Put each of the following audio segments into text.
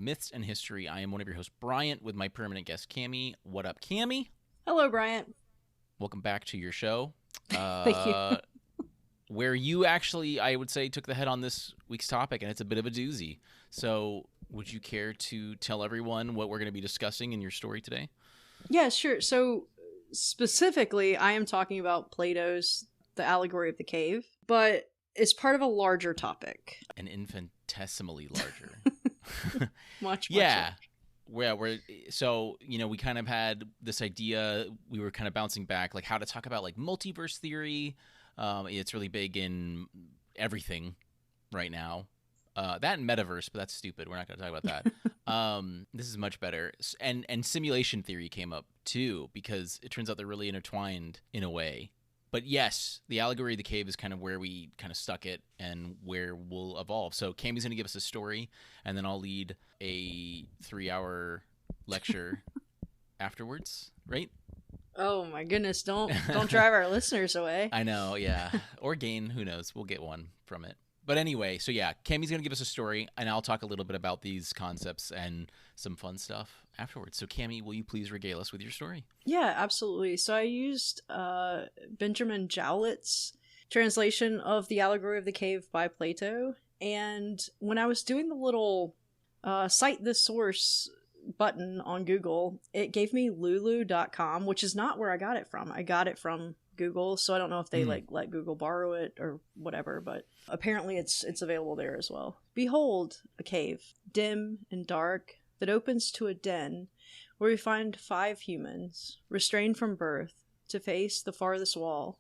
Myths and History. I am one of your hosts, Bryant, with my permanent guest, Cammy. What up, Cammy? Hello, Bryant. Welcome back to your show. Thank you. Where you actually, I would say, took the head on this week's topic, and it's a bit of a doozy. So would you care to tell everyone what we're going to be discussing in your story today? Yeah, sure. So specifically, I am talking about Plato's The Allegory of the Cave, but it's part of a larger topic. An infinitesimally larger. Much. Yeah. So, we kind of had this idea, we were kind of bouncing back, like how to talk about like multiverse theory. It's really big in everything right now. That and metaverse, but that's stupid. We're not going to talk about that. This is much better. And simulation theory came up too, because it turns out they're really intertwined in a way. But yes, the allegory of the cave is kind of where we kind of stuck it and where we'll evolve. So Cammy's going to give us a story, and then I'll lead a 3-hour lecture afterwards, right? Oh my goodness, don't drive our listeners away. I know, yeah. Or gain, who knows? We'll get one from it. But anyway, so yeah, Cammy's going to give us a story, and I'll talk a little bit about these concepts and some fun stuff afterwards. So Cammy, will you please regale us with your story? Yeah, absolutely. So I used Benjamin Jowlett's translation of The Allegory of the Cave by Plato, and when I was doing the little cite this source button on Google, it gave me lulu.com, which is not where I got it from. I got it from Google, so I don't know if they let Google borrow it or whatever, but apparently it's available there as well. Behold, a cave, dim and dark, that opens to a den where we find 5 humans, restrained from birth, to face the farthest wall.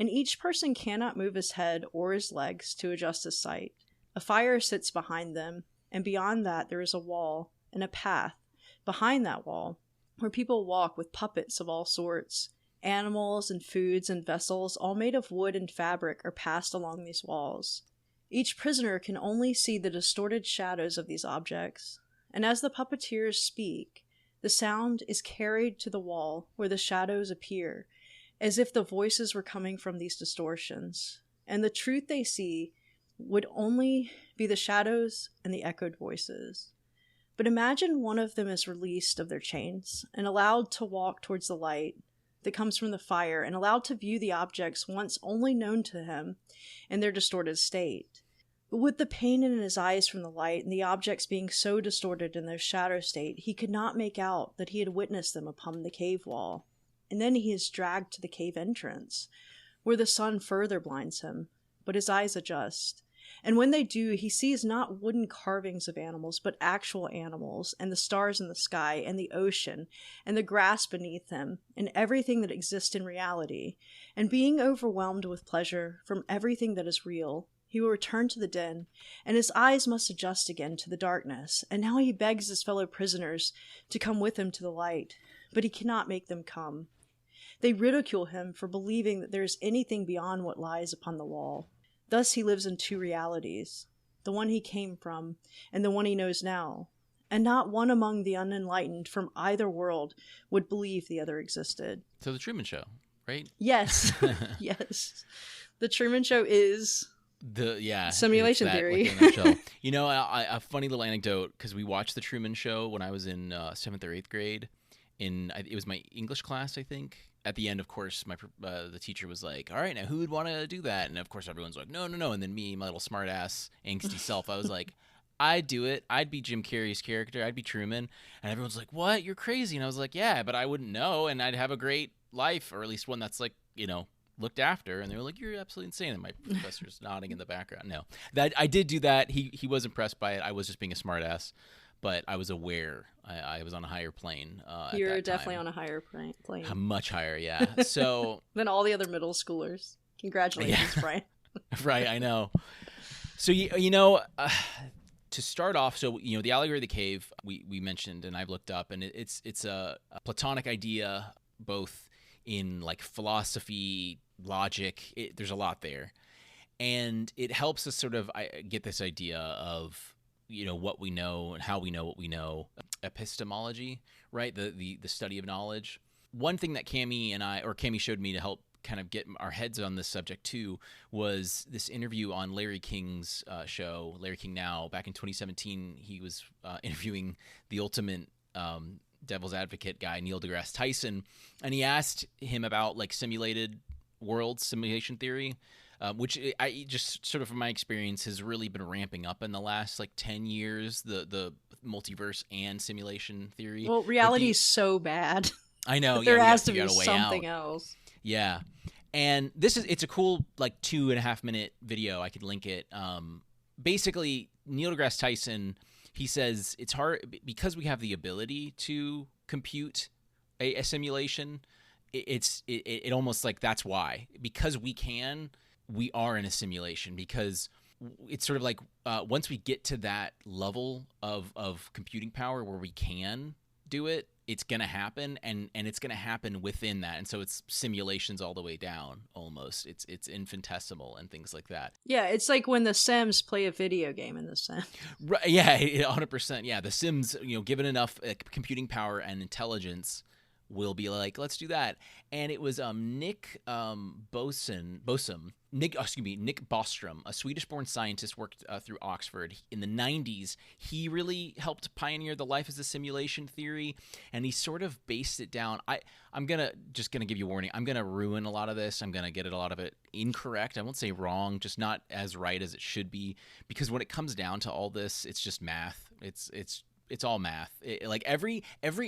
And each person cannot move his head or his legs to adjust his sight. A fire sits behind them, and beyond that there is a wall and a path behind that wall where people walk with puppets of all sorts. Animals and foods and vessels, all made of wood and fabric, are passed along these walls. Each prisoner can only see the distorted shadows of these objects, and as the puppeteers speak, the sound is carried to the wall where the shadows appear, as if the voices were coming from these distortions, and the truth they see would only be the shadows and the echoed voices. But imagine one of them is released of their chains and allowed to walk towards the light that comes from the fire, and allowed to view the objects once only known to him in their distorted state. But with the pain in his eyes from the light, and the objects being so distorted in their shadow state, he could not make out that he had witnessed them upon the cave wall. And then he is dragged to the cave entrance, where the sun further blinds him, but his eyes adjust. And when they do, he sees not wooden carvings of animals, but actual animals, and the stars in the sky, and the ocean, and the grass beneath him, and everything that exists in reality. And being overwhelmed with pleasure from everything that is real, he will return to the den, and his eyes must adjust again to the darkness. And now he begs his fellow prisoners to come with him to the light, but he cannot make them come. They ridicule him for believing that there is anything beyond what lies upon the wall. Thus he lives in 2 realities, the one he came from and the one he knows now, and not one among the unenlightened from either world would believe the other existed. So the Truman Show, right? Yes. Yes. The Truman Show is simulation theory. A funny little anecdote, because we watched the Truman Show when I was in 7th or 8th grade. It was my English class, I think. At the end, of course, the teacher was like, all right, now who would want to do that? And of course, everyone's like, no. And then me, my little smart ass, angsty self, I was like, I'd do it. I'd be Jim Carrey's character. I'd be Truman. And everyone's like, what? You're crazy. And I was like, yeah, but I wouldn't know. And I'd have a great life, or at least one that's like, looked after. And they were like, you're absolutely insane. And my professor's nodding in the background. No, that I did do that. He was impressed by it. I was just being a smart ass. But I was aware. I was on a higher plane. You're definitely on a higher plane. Much higher, yeah. So than all the other middle schoolers. Congratulations, yeah. Brian. Right, I know. So to start off, so the allegory of the cave we mentioned, and I've looked up, and it's a Platonic idea, both in like philosophy, logic. There's a lot there, and it helps us sort of get this idea of what we know and how we know what we know. Epistemology, right? The study of knowledge. One thing that Cammy showed me to help kind of get our heads on this subject too was this interview on Larry King's show, Larry King Now, back in 2017. He was interviewing the ultimate devil's advocate guy, Neil deGrasse Tyson, and he asked him about like simulated worlds, simulation theory, which I just sort of from my experience has really been ramping up in the last like 10 years, the multiverse and simulation theory. Well, reality is so bad. I know. There has to be something else. Yeah. And it's a cool like 2.5 minute video. I could link it. Basically, Neil deGrasse Tyson, he says it's hard because we have the ability to compute a simulation. It almost like that's why, because we are in a simulation, because it's sort of like once we get to that level of computing power where we can do it, it's going to happen, and it's going to happen within that. And so it's simulations all the way down almost. It's infinitesimal and things like that. Yeah, it's like when the Sims play a video game in The Sims. Right, yeah, 100%. Yeah, the Sims, given enough computing power and intelligence, will be like, let's do that. And it was Nick Bostrom, a Swedish-born scientist, worked through Oxford in the 90s. He really helped pioneer the life as a simulation theory, and he sort of based it down. I'm gonna give you a warning. I'm gonna ruin a lot of this. I'm gonna get a lot of it incorrect. I won't say wrong, just not as right as it should be, because when it comes down to all this, it's just math. It's all math. Like every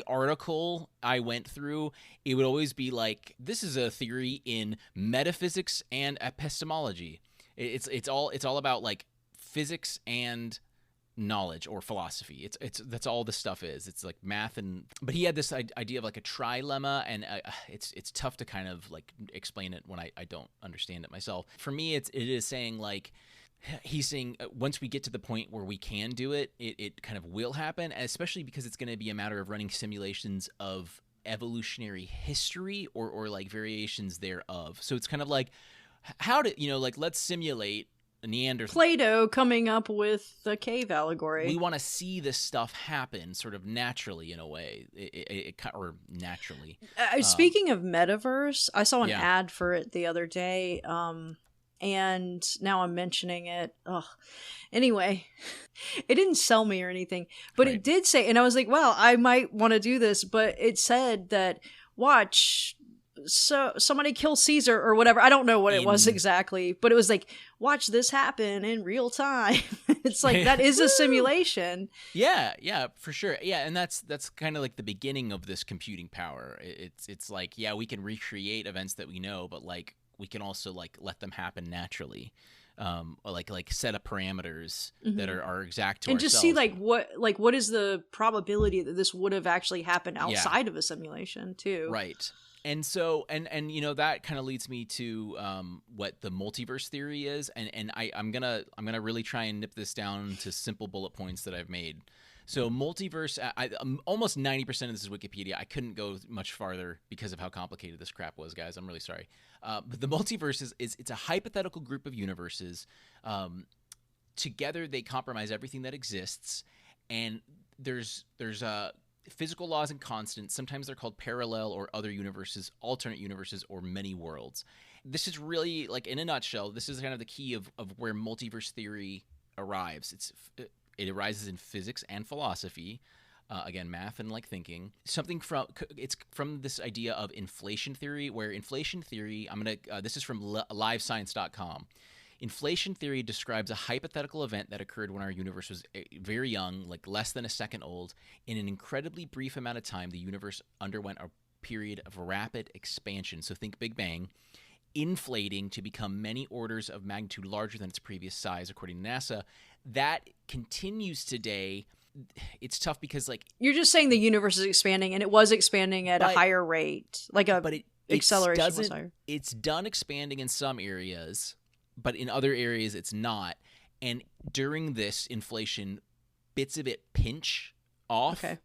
article I went through, it would always be like, this is a theory in metaphysics and epistemology. It's all about like physics and knowledge or philosophy. That's all this stuff is. It's like math but he had this idea of like a trilemma, and it's tough to kind of like explain it when I don't understand it myself. For me, it is saying like, he's saying once we get to the point where we can do it, it kind of will happen, especially because it's going to be a matter of running simulations of evolutionary history or like variations thereof. So it's kind of like, how to, like, let's simulate a Neanderthal. Plato coming up with the cave allegory. We want to see this stuff happen sort of naturally in a way, or naturally. Speaking of metaverse, I saw an ad for it the other day. And now I'm mentioning it. Ugh. Anyway, it didn't sell me or anything, but It did say, and I was like, well, I might want to do this, but it said that, watch, so somebody kill Caesar or whatever. I don't know what it was exactly, but it was like, watch this happen in real time. It's like, that is a simulation. Yeah, for sure. Yeah, and that's kind of like the beginning of this computing power. It's like, yeah, we can recreate events that we know, but like, we can also like let them happen naturally, or like set up parameters that are exact to and ourselves. Just see what is the probability that this would have actually happened outside of a simulation too. Right. And so and that kind of leads me to what the multiverse theory is, and I'm gonna really try and nip this down to simple bullet points that I've made. So multiverse, almost 90% of this is Wikipedia. I couldn't go much farther because of how complicated this crap was, guys. I'm really sorry. But the multiverse is it's a hypothetical group of universes. Together, they compromise everything that exists, and there's physical laws and constants. Sometimes they're called parallel or other universes, alternate universes, or many worlds. This is really, like, in a nutshell, this is kind of the key of where multiverse theory arrives. It arises in physics and philosophy, again, math and like thinking. It's from this idea of inflation theory, where inflation theory, this is from livescience.com. Inflation theory describes a hypothetical event that occurred when our universe was very young, like less than a second old. In an incredibly brief amount of time, the universe underwent a period of rapid expansion. So think Big Bang, inflating to become many orders of magnitude larger than its previous size, according to NASA. That continues today. It's tough because, like, you're just saying the universe is expanding, and it was expanding at a higher rate, like acceleration was higher. It's done expanding in some areas, but in other areas it's not. And during this inflation, bits of it pinch off. Okay.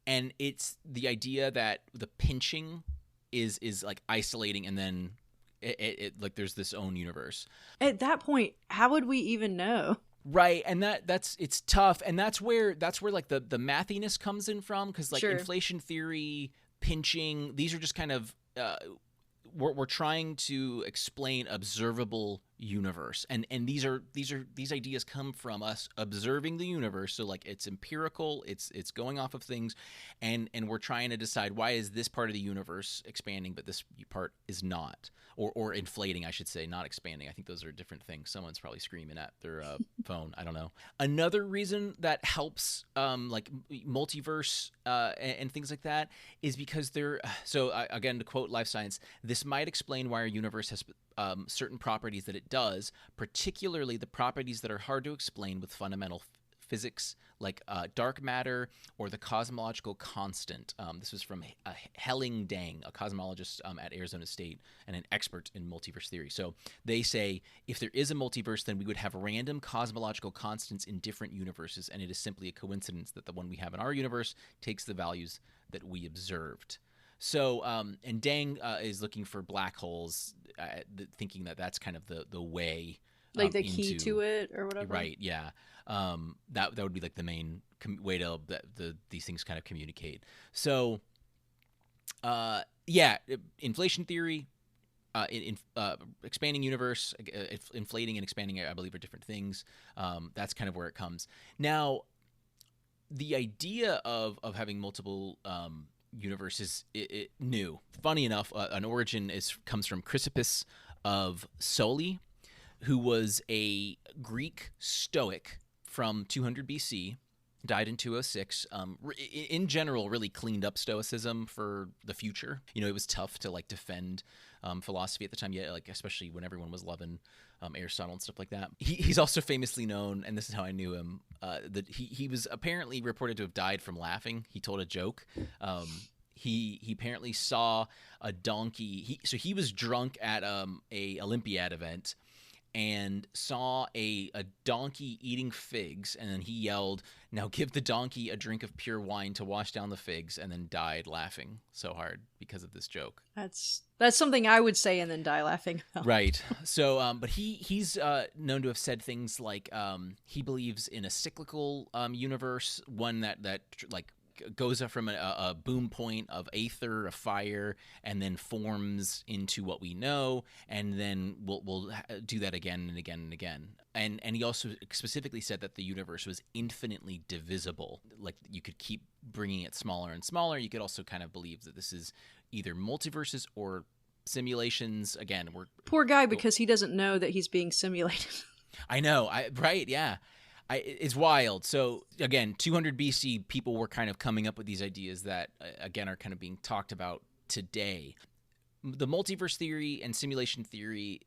And it's the idea that the pinching is like isolating, and then it like there's this own universe. At that point, how would we even know? Right, and that's it's tough, and that's where like the mathiness comes in from, because like inflation theory, pinching, these are just kind of we're trying to explain observable universe, and these ideas come from us observing the universe. So like it's empirical, it's going off of things, and we're trying to decide why is this part of the universe expanding but this part is not, or inflating, I should say, not expanding. I think those are different things. Someone's probably screaming at their phone. I don't know. Another reason that helps like multiverse and things like that is because they're again, to quote Life Science, this might explain why our universe has certain properties that it does, particularly the properties that are hard to explain with fundamental physics, like dark matter or the cosmological constant. This was from Helling Dang, a cosmologist at Arizona State and an expert in multiverse theory. So they say if there is a multiverse, then we would have random cosmological constants in different universes, and it is simply a coincidence that the one we have in our universe takes the values that we observed. So, and Dang is looking for black holes, thinking that that's kind of the way, like the key to it or whatever. Right? Yeah. That would be like the main way to these things kind of communicate. So, yeah, inflation theory, expanding universe, inflating and expanding, I believe, are different things. That's kind of where it comes. Now, the idea of having multiple universes it new. Funny enough, an origin comes from Chrysippus of Soli, who was a Greek Stoic from 200 BC, died in 206. In general, really cleaned up Stoicism for the future. You know, it was tough to like defend philosophy at the time, like especially when everyone was loving Aristotle and stuff like that. He's also famously known, and this is how I knew him, that he was apparently reported to have died from laughing. He told a joke. He apparently saw a donkey. He was drunk at a Olympiad event and saw a donkey eating figs, and then he yelled, "Now give the donkey a drink of pure wine to wash down the figs," and then died laughing so hard because of this joke. That's something I would say and then die laughing about. Right. So, but he's known to have said things like he believes in a cyclical universe, one that like goes up from a boom point of aether, a fire, and then forms into what we know, and then we'll do that again and again and again. And he also specifically said that the universe was infinitely divisible. Like you could keep bringing it smaller and smaller. You could also kind of believe that this is either multiverses or simulations. Again, poor guy, because he doesn't know that he's being simulated. I know. Right. Yeah. It's wild. So again, 200 BC, people were kind of coming up with these ideas that, again, are kind of being talked about today. The multiverse theory and simulation theory,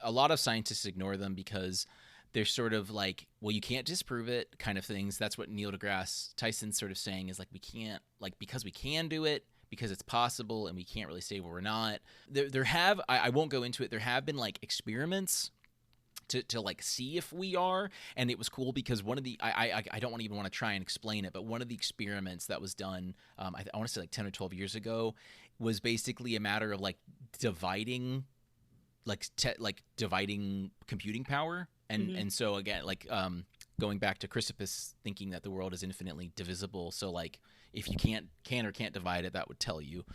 a lot of scientists ignore them because they're sort of like, well, you can't disprove it kind of things. That's what Neil deGrasse Tyson's sort of saying is like, we can't, like, because we can do it, because it's possible, and we can't really say where we're not. I won't go into it. There have been like experiments to like see if we are, and it was cool because one of the I don't even want to try and explain it, but one of the experiments that was done I want to say like 10 or 12 years ago was basically a matter of like dividing computing power, and so again, like going back to Chrysippus thinking that the world is infinitely divisible. So like if you can or can't divide it, that would tell you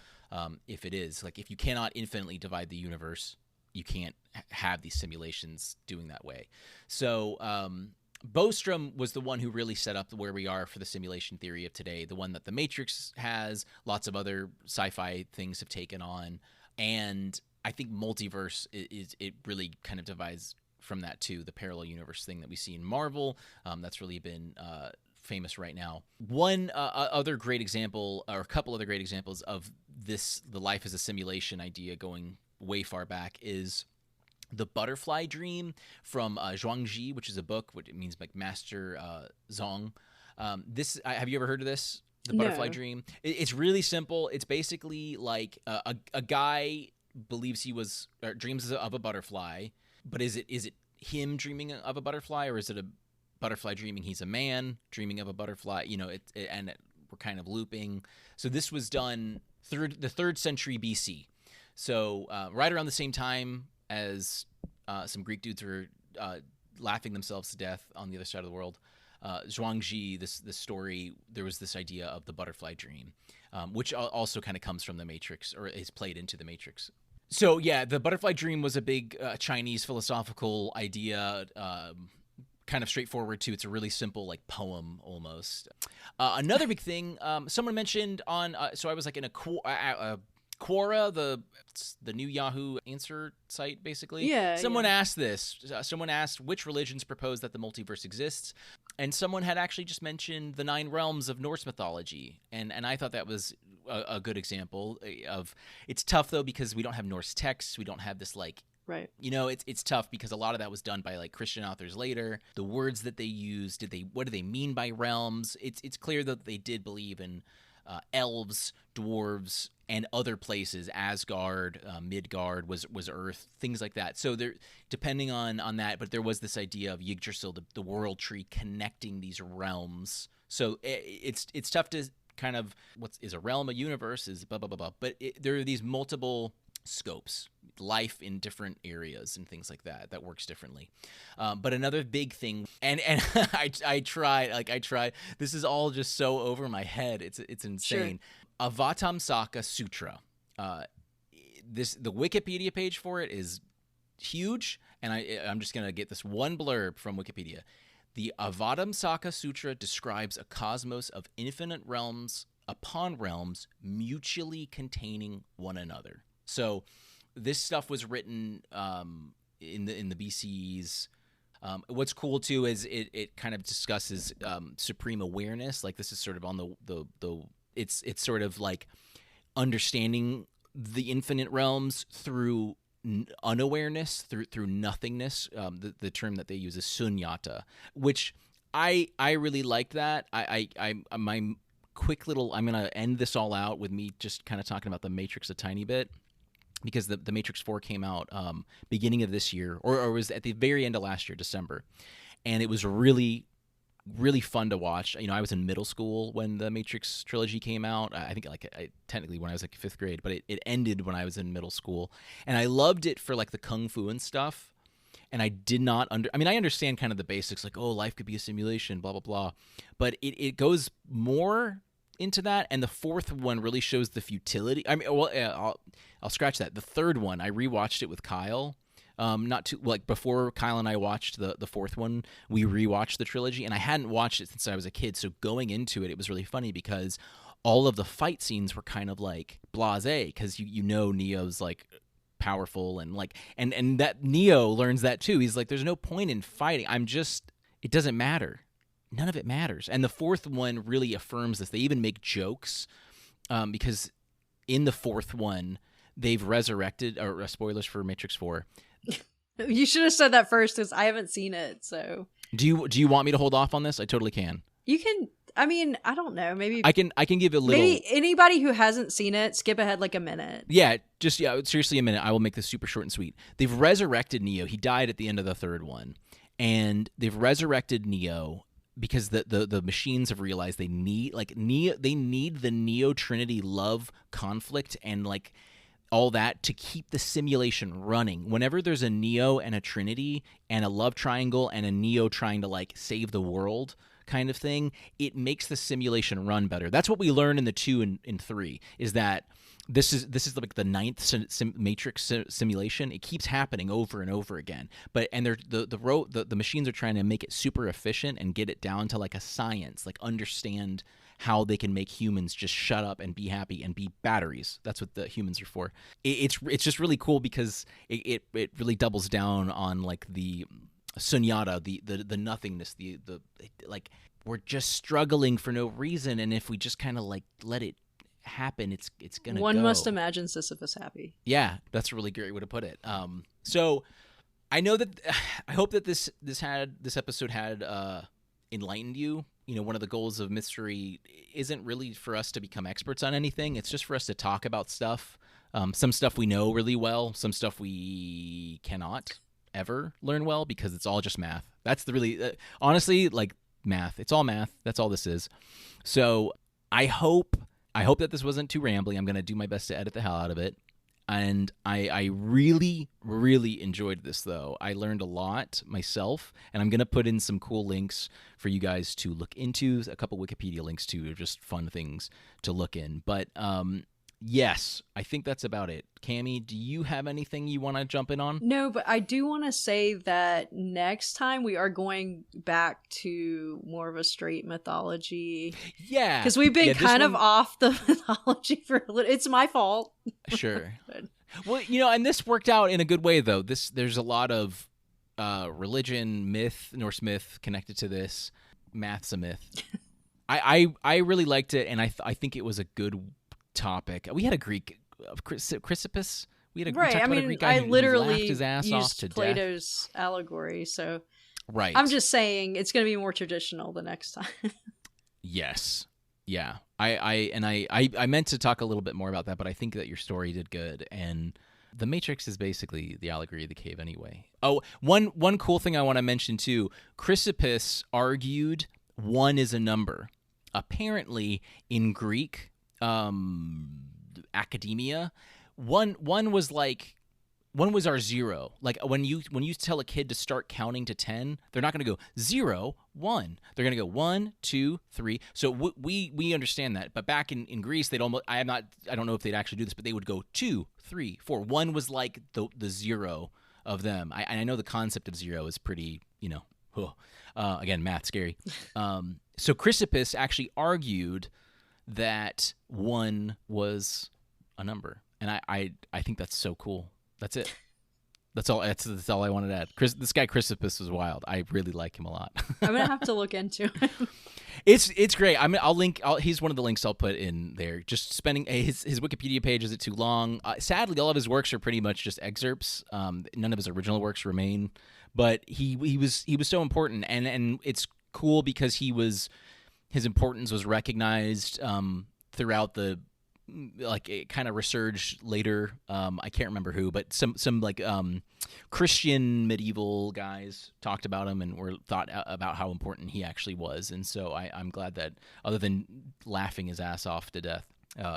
if it is. Like if you cannot infinitely divide the universe, you can't have these simulations doing that way. So Bostrom was the one who really set up where we are for the simulation theory of today, the one that The Matrix has, lots of other sci-fi things have taken on. And I think multiverse it really kind of divides from that too, the parallel universe thing that we see in Marvel. That's really been famous right now. One other great example, or a couple other great examples of this, the life as a simulation idea going way far back, is the butterfly dream from Zhuangzi, which is a book, which it means like Master Zhong. This have you ever heard of this? The butterfly dream. It's really simple. It's basically like a guy believes he was dreams of a butterfly, but is it him dreaming of a butterfly, or is it a butterfly dreaming he's a man dreaming of a butterfly? You know, we're kind of looping. So this was done through the 3rd century BC. So right around the same time as some Greek dudes were laughing themselves to death on the other side of the world, Zhuangzi, this story, there was this idea of the butterfly dream, which also kind of comes from The Matrix, or is played into The Matrix. So yeah, the butterfly dream was a big Chinese philosophical idea. Kind of straightforward too. It's a really simple like poem almost. Another big thing someone mentioned on. So I was like in a Quora, the new Yahoo answer site, basically. Yeah. Someone asked this. Someone asked which religions propose that the multiverse exists, and someone had actually just mentioned the 9 realms of Norse mythology, and I thought that was a good example of. It's tough though because we don't have Norse texts. We don't have this like. Right. You know, it's tough because a lot of that was done by like Christian authors later. The words that they used, what do they mean by realms? It's clear that they did believe in elves, dwarves, and other places. Asgard, Midgard was Earth, things like that. So there, depending on that, but there was this idea of Yggdrasil, the world tree, connecting these realms. So it's tough to kind of what is a realm, a universe, is blah blah blah blah. But there are these multiple scopes, life in different areas and things like that works differently. But another big thing, and I tried, this is all just so over my head, it's insane. Sure. Avatamsaka Sutra, the Wikipedia page for it is huge, and I'm just gonna get this one blurb from Wikipedia. The Avatamsaka Sutra describes a cosmos of infinite realms upon realms mutually containing one another. So this stuff was written in the BCs. What's cool too is it kind of discusses supreme awareness. Like this is sort of on the it's sort of like understanding the infinite realms through unawareness, through nothingness. The term that they use is sunyata, which I really liked that. My quick little, I'm gonna end this all out with me just kind of talking about the Matrix a tiny bit. Because the Matrix 4 came out beginning of this year, or was at the very end of last year, December. And it was really, really fun to watch. You know, I was in middle school when the Matrix trilogy came out. I think technically when I was like 5th grade, but it ended when I was in middle school. And I loved it for like the kung fu and stuff. And I did not I understand kind of the basics, like, oh, life could be a simulation, blah, blah, blah. But it goes more into that, and the 4th one really shows the futility. I mean, well, I'll scratch that. The 3rd one, I rewatched it with Kyle. Not too like before Kyle and I watched the 4th one, we rewatched the trilogy, and I hadn't watched it since I was a kid. So going into it, it was really funny because all of the fight scenes were kind of like blasé, because you know Neo's like powerful and like and that Neo learns that too. He's like, there's no point in fighting. It doesn't matter. None of it matters. And the 4th one really affirms this. They even make jokes because in the 4th one, they've resurrected, or spoilers for Matrix 4. You should have said that first because I haven't seen it. So do you want me to hold off on this? I totally can. You can. I mean, I don't know. Maybe I can give a little. Maybe anybody who hasn't seen it, skip ahead like a minute. Yeah, seriously a minute. I will make this super short and sweet. They've resurrected Neo. He died at the end of the 3rd one, and they've resurrected Neo. Because the machines have realized they need the Neo Trinity love conflict and like all that to keep the simulation running. Whenever there's a Neo and a Trinity and a love triangle and a Neo trying to like save the world kind of thing, it makes the simulation run better. That's what we learn in the 2 and 3 is that this is like the 9th Matrix simulation. It keeps happening over and over again. And the machines are trying to make it super efficient and get it down to like a science, like understand how they can make humans just shut up and be happy and be batteries. That's what the humans are for. It's just really cool because it really doubles down on like the sunyata, the nothingness, the like we're just struggling for no reason, and if we just kind of like let it happen, it's gonna one go. Must imagine Sisyphus happy. Yeah, that's a really great way to put it. So I know that I hope that this episode had enlightened you. You know, one of the goals of Mythstorie isn't really for us to become experts on anything. It's just for us to talk about stuff. Some stuff we know really well, some stuff we cannot ever learn well because it's all just math. That's the really honestly, like, math. It's all math. That's all this is. So I hope that this wasn't too rambling. I'm going to do my best to edit the hell out of it. And I really, really enjoyed this, though. I learned a lot myself, and I'm going to put in some cool links for you guys to look into, a couple Wikipedia links too, just fun things to look in. But Yes, I think that's about it. Cammy, do you have anything you want to jump in on? No, but I do want to say that next time we are going back to more of a straight mythology. Yeah. Because we've been kind of off the mythology for a little. It's my fault. Sure. Well, and this worked out in a good way, though. There's a lot of religion, myth, Norse myth connected to this. Math's a myth. I really liked it, and I think it was a good topic. We had a Greek, Chrysippus. We talked about a Greek guy who laughed his ass off to Plato's allegory, so right. I'm just saying it's going to be more traditional the next time. Yes. Yeah. I meant to talk a little bit more about that, but I think that your story did good, and the Matrix is basically the allegory of the cave anyway. Oh, one cool thing I want to mention too. Chrysippus argued 1 is a number. Apparently, in Greek academia, one was our 0. Like when you tell a kid to start counting to 10, they're not going to go 0, 1. They're going to go 1, 2, 3. So we understand that. But back in Greece, they'd almost I don't know if they'd actually do this, but they would go 2, 3, 4. 1 was like the 0 of them. I know the concept of 0 is pretty, again, math scary. So Chrysippus actually argued that 1 was a number, and I think that's so cool. That's it. That's all I wanted to add. This guy Chrysippus was wild. I really like him a lot. I'm gonna have to look into it. It's great. I'll link. He's one of the links I'll put in there. Just spending his Wikipedia page isn't too long. Sadly, all of his works are pretty much just excerpts. None of his original works remain. But he was so important, and it's cool because his importance was recognized throughout the. Like it kind of resurged later. I can't remember who, but some like Christian medieval guys talked about him and were thought about how important he actually was. And so I'm glad that other than laughing his ass off to death,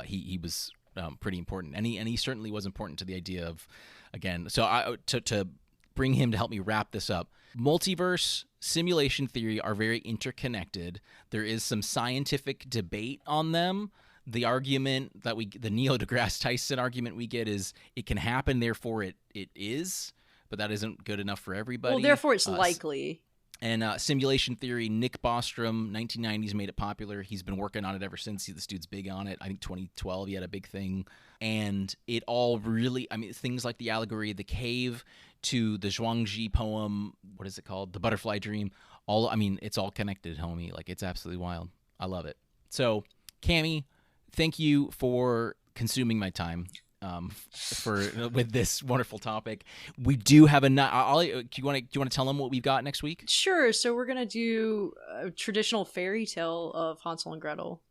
he was pretty important. And he certainly was important to the idea of, again. So to bring him to help me wrap this up. Multiverse, simulation theory are very interconnected. There is some scientific debate on them. The argument that the Neil deGrasse Tyson argument we get is it can happen, therefore it is, but that isn't good enough for everybody. Well, therefore it's likely. And simulation theory, Nick Bostrom, 1990s made it popular. He's been working on it ever since. This dude's big on it. I think 2012 he had a big thing. And it all really, things like the allegory of the cave to the Zhuangzi poem, what is it called? The Butterfly Dream. It's all connected, homie. Like, it's absolutely wild. I love it. So, Cammy, thank you for consuming my time with this wonderful topic. We do have do you want to tell them what we've got next week? Sure. So we're gonna do a traditional fairy tale of Hansel and Gretel.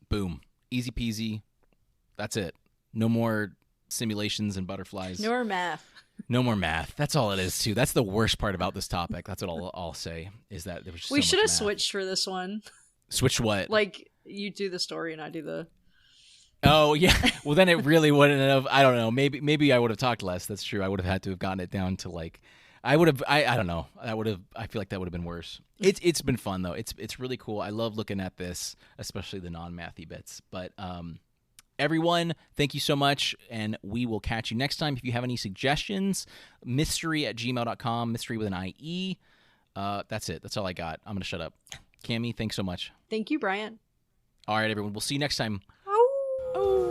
Boom, easy peasy. That's it. No more simulations and butterflies. No more math. No more math. That's all it is too. That's the worst part about this topic. That's what I'll say is that there was just we so should much have math. switched for this one. Switch what? Like you do the story and I do the. Oh yeah. Well, then it really wouldn't have. I don't know. Maybe I would have talked less. That's true. I would have had to have gotten it down to like. I would have. I don't know. That would have. I feel like that would have been worse. It's been fun though. It's really cool. I love looking at this, especially the non-mathy bits. But everyone, thank you so much, and we will catch you next time. If you have any suggestions, mythstorie@gmail.com. Mythstorie with an IE. That's it. That's all I got. I'm gonna shut up. Cammy, thanks so much. Thank you, Bryant. All right, everyone. We'll see you next time. Oh.